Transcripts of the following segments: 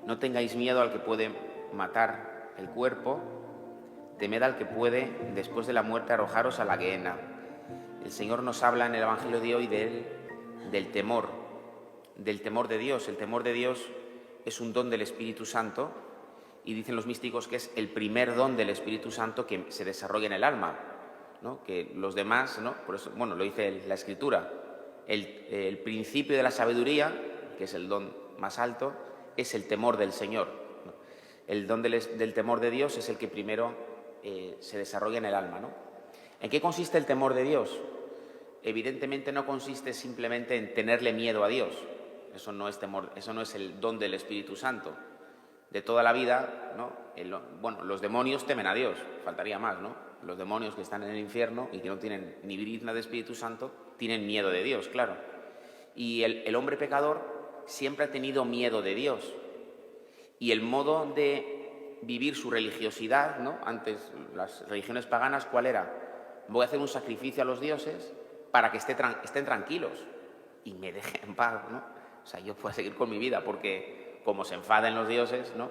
No tengáis miedo al que puede matar el cuerpo, temed al que puede, después de la muerte, arrojaros a la gehenna. El Señor nos habla en el Evangelio de hoy del temor de Dios. El temor de Dios es un don del Espíritu Santo y dicen los místicos que es el primer don del Espíritu Santo que se desarrolla en el alma, ¿no? Que los demás, ¿no? Por eso, lo dice la Escritura, el principio de la sabiduría, que es el don más alto, es el temor del Señor, ¿no? El don del temor de Dios es el que primero se desarrolla en el alma, ¿no? ¿En qué consiste el temor de Dios? Evidentemente no consiste simplemente en tenerle miedo a Dios. Eso no es temor, eso no es el don del Espíritu Santo. De toda la vida, ¿no? Los demonios temen a Dios, faltaría más, ¿no? Los demonios que están en el infierno y que no tienen ni brizna de Espíritu Santo, tienen miedo de Dios, claro. Y el hombre pecador siempre ha tenido miedo de Dios. Y el modo de vivir su religiosidad, ¿no? Antes, las religiones paganas, ¿cuál era? Voy a hacer un sacrificio a los dioses para que estén tranquilos y me dejen en paz, ¿no? O sea, yo puedo seguir con mi vida porque como se enfaden los dioses, ¿no?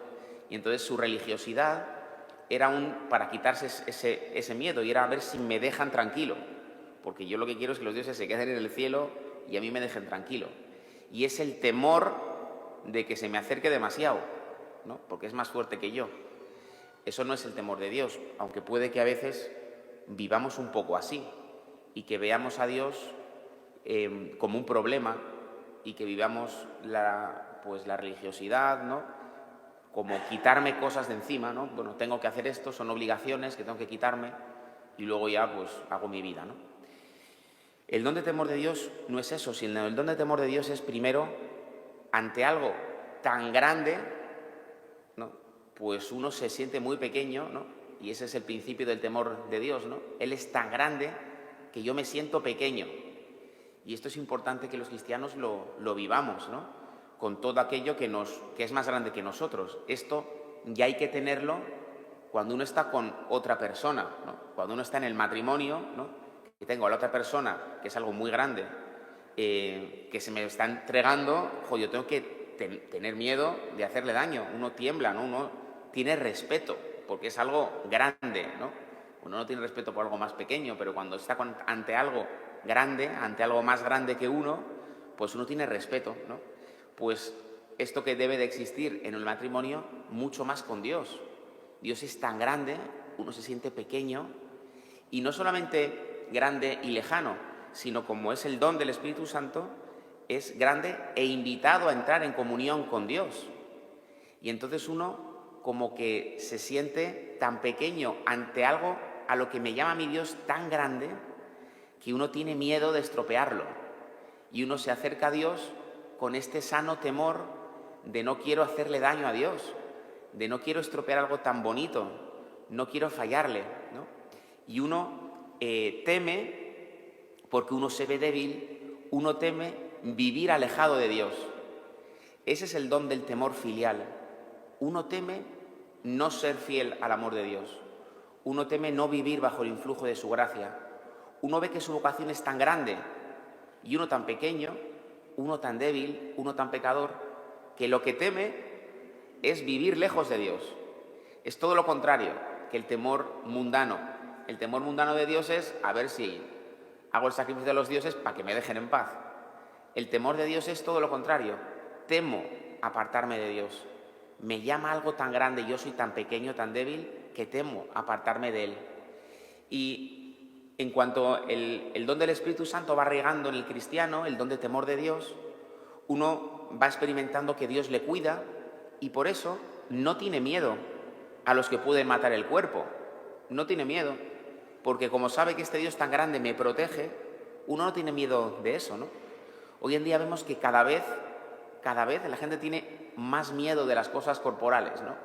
Y entonces su religiosidad era para quitarse ese miedo y era a ver si me dejan tranquilo, porque yo lo que quiero es que los dioses se queden en el cielo y a mí me dejen tranquilo. Y es el temor de que se me acerque demasiado, ¿no? Porque es más fuerte que yo. Eso no es el temor de Dios, aunque puede que a veces vivamos un poco así y que veamos a Dios como un problema y que vivamos la religiosidad, ¿no? Como quitarme cosas de encima, ¿no? Bueno, tengo que hacer esto, son obligaciones que tengo que quitarme y luego ya pues hago mi vida, ¿no? El don de temor de Dios no es eso, sino el don de temor de Dios es primero, ante algo tan grande, ¿no? Pues uno se siente muy pequeño, ¿no? Y ese es el principio del temor de Dios, ¿no? Él es tan grande que yo me siento pequeño. Y esto es importante que los cristianos lo vivamos, ¿no? Con todo aquello que es más grande que nosotros. Esto ya hay que tenerlo cuando uno está con otra persona, ¿no? Cuando uno está en el matrimonio, ¿no? Que tengo a la otra persona, que es algo muy grande, que se me está entregando, yo tengo que tener miedo de hacerle daño. Uno tiembla, ¿no? Uno tiene respeto, porque es algo grande, ¿no? Uno no tiene respeto por algo más pequeño, pero cuando está ante algo grande, ante algo más grande que uno, pues uno tiene respeto, ¿no? Pues esto que debe de existir en el matrimonio, mucho más con Dios. Dios es tan grande, uno se siente pequeño, y no solamente grande y lejano, sino como es el don del Espíritu Santo, es grande e invitado a entrar en comunión con Dios. Y entonces uno como que se siente tan pequeño ante algo a lo que me llama mi Dios tan grande, que uno tiene miedo de estropearlo. Y uno se acerca a Dios con este sano temor de no quiero hacerle daño a Dios, de no quiero estropear algo tan bonito, no quiero fallarle, ¿no? Y uno teme, porque uno se ve débil, uno teme vivir alejado de Dios. Ese es el don del temor filial. Uno teme no ser fiel al amor de Dios. Uno teme no vivir bajo el influjo de su gracia. Uno ve que su vocación es tan grande y uno tan pequeño, uno tan débil, uno tan pecador, que lo que teme es vivir lejos de Dios. Es todo lo contrario que el temor mundano. El temor mundano de Dios es a ver si hago el sacrificio de los dioses para que me dejen en paz. El temor de Dios es todo lo contrario. Temo apartarme de Dios. Me llama algo tan grande, yo soy tan pequeño, tan débil, que temo apartarme de Él. Y en cuanto el don del Espíritu Santo va regando en el cristiano, el don de temor de Dios, uno va experimentando que Dios le cuida y por eso no tiene miedo a los que pueden matar el cuerpo. No tiene miedo, porque como sabe que este Dios tan grande me protege, uno no tiene miedo de eso, ¿no? Hoy en día vemos que cada vez la gente tiene más miedo de las cosas corporales, ¿no?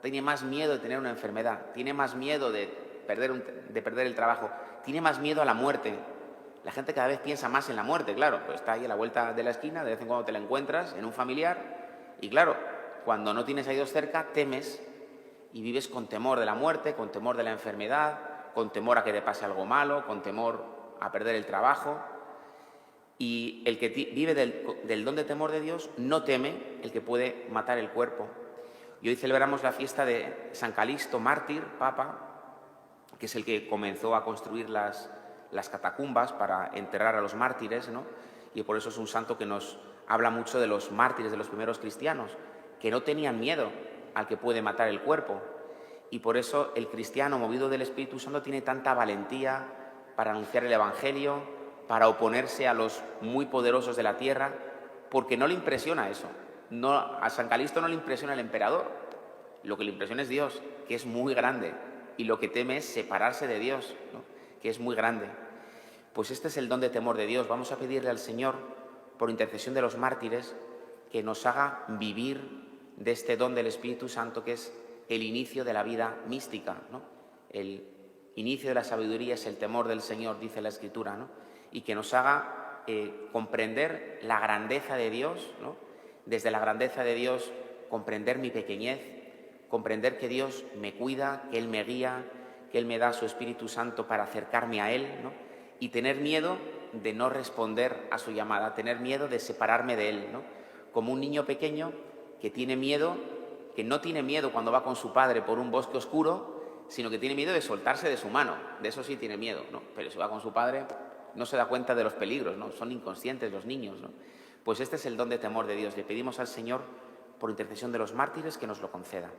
Tiene más miedo de tener una enfermedad, tiene más miedo de perder el trabajo, tiene más miedo a la muerte. La gente cada vez piensa más en la muerte, claro, pues está ahí a la vuelta de la esquina, de vez en cuando te la encuentras en un familiar y claro, cuando no tienes a Dios cerca, temes y vives con temor de la muerte, con temor de la enfermedad, con temor a que te pase algo malo, con temor a perder el trabajo. Y el que vive del don de temor de Dios no teme el que puede matar el cuerpo. Y hoy celebramos la fiesta de San Calixto, mártir, papa, que es el que comenzó a construir las catacumbas para enterrar a los mártires, ¿no? Y por eso es un santo que nos habla mucho de los mártires de los primeros cristianos, que no tenían miedo al que puede matar el cuerpo. Y por eso el cristiano, movido del Espíritu Santo, tiene tanta valentía para anunciar el Evangelio, para oponerse a los muy poderosos de la tierra, porque no le impresiona eso. No, a San Calixto no le impresiona el emperador, lo que le impresiona es Dios, que es muy grande, y lo que teme es separarse de Dios, ¿no? Que es muy grande. Pues este es el don de temor de Dios. Vamos a pedirle al Señor, por intercesión de los mártires, que nos haga vivir de este don del Espíritu Santo, que es el inicio de la vida mística, ¿no? El inicio de la sabiduría es el temor del Señor, dice la Escritura, ¿no? Y que nos haga comprender la grandeza de Dios, ¿no? Desde la grandeza de Dios comprender mi pequeñez, comprender que Dios me cuida, que Él me guía, que Él me da su Espíritu Santo para acercarme a Él, ¿no? Y tener miedo de no responder a su llamada, tener miedo de separarme de Él, ¿no? Como un niño pequeño que tiene miedo, que no tiene miedo cuando va con su padre por un bosque oscuro, sino que tiene miedo de soltarse de su mano. De eso sí tiene miedo, ¿no? Pero si va con su padre no se da cuenta de los peligros, ¿no? Son inconscientes los niños, ¿no? Pues este es el don de temor de Dios. Le pedimos al Señor, por intercesión de los mártires, que nos lo conceda.